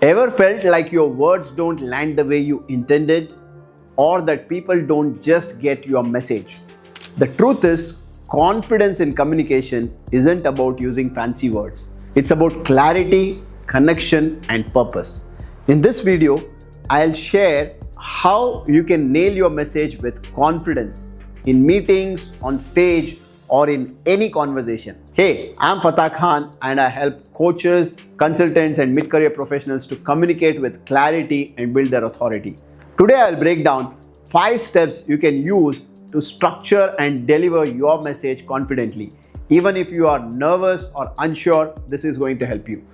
Ever felt like your words don't land the way you intended, or that people don't just get your message? The truth is, confidence in communication isn't about using fancy words. It's about clarity, connection, and purpose. In this video, I'll share how you can nail your message with confidence in meetings, on stage, or in any conversation. Hey, I'm Fatah Khan and I help coaches, consultants, and mid-career professionals to communicate with clarity and build their authority. Today, I'll break down 5 steps you can use to structure and deliver your message confidently. Even if you are nervous or unsure, this is going to help you.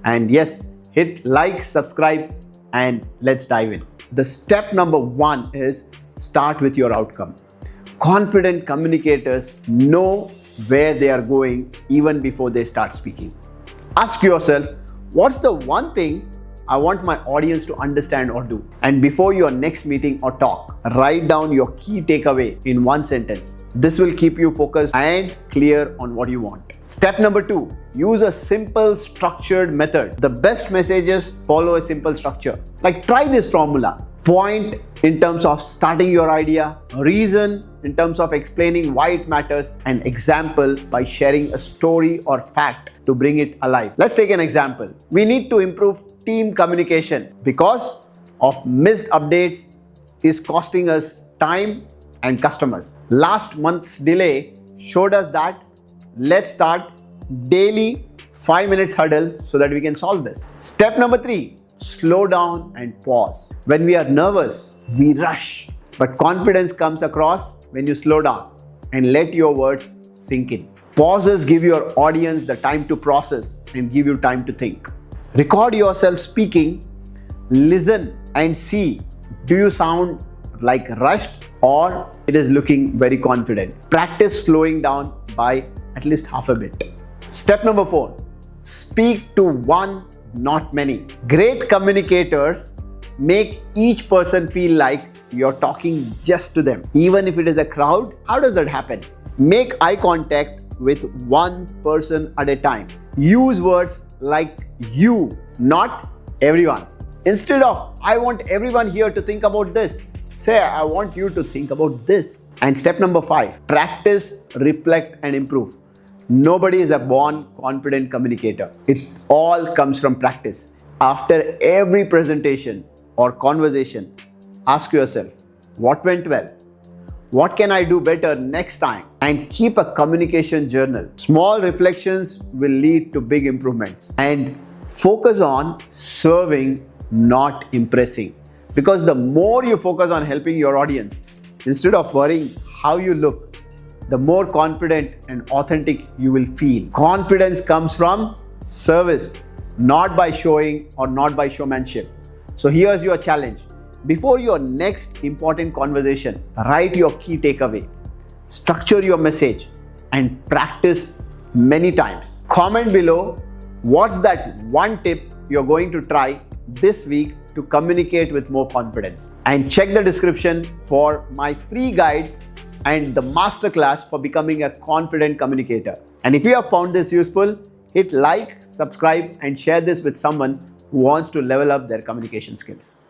And yes, hit like, subscribe, and let's dive in. The step number 1 is start with your outcome. Confident communicators know where they are going even before they start speaking. Ask yourself, what's the one thing I want my audience to understand or do? And before your next meeting or talk, write down your key takeaway in one sentence. This will keep you focused and clear on what you want. Step number 2, use a simple structured method. The best messages follow a simple structure. Like, try this formula. Point in terms of starting your idea, reason in terms of explaining why it matters, and example by sharing a story or fact to bring it alive. Let's take an example. We need to improve team communication because of missed updates is costing us time and customers. Last month's delay showed us that. Let's start daily 5 minutes huddle so that we can solve this. Step number 3, slow down and pause. When we are nervous, we rush, but confidence comes across when you slow down and let your words sink in. Pauses give your audience the time to process and give you time to think. Record yourself speaking, listen and see, do you sound like rushed or it is looking very confident? Practice slowing down by at least half a bit. Step number 4, speak to one, not many. Great communicators make each person feel like you're talking just to them. Even if it is a crowd, how does that happen? Make eye contact with one person at a time. Use words like you, not everyone. Instead of, I want everyone here to think about this, say, I want you to think about this. And step number 5, practice, reflect, and improve. Nobody is a born confident communicator. It all comes from practice. After every presentation or conversation, ask yourself, what went well? What can I do better next time? And keep a communication journal. Small reflections will lead to big improvements. And focus on serving, not impressing. Because the more you focus on helping your audience, instead of worrying how you look, the more confident and authentic you will feel. Confidence comes from service, not by showing or not by showmanship. So here's your challenge. Before your next important conversation, write your key takeaway, structure your message, and practice many times. Comment below what's that one tip you're going to try this week to communicate with more confidence. And check the description for my free guide and the masterclass for becoming a confident communicator. And if you have found this useful, hit like, subscribe, and share this with someone who wants to level up their communication skills.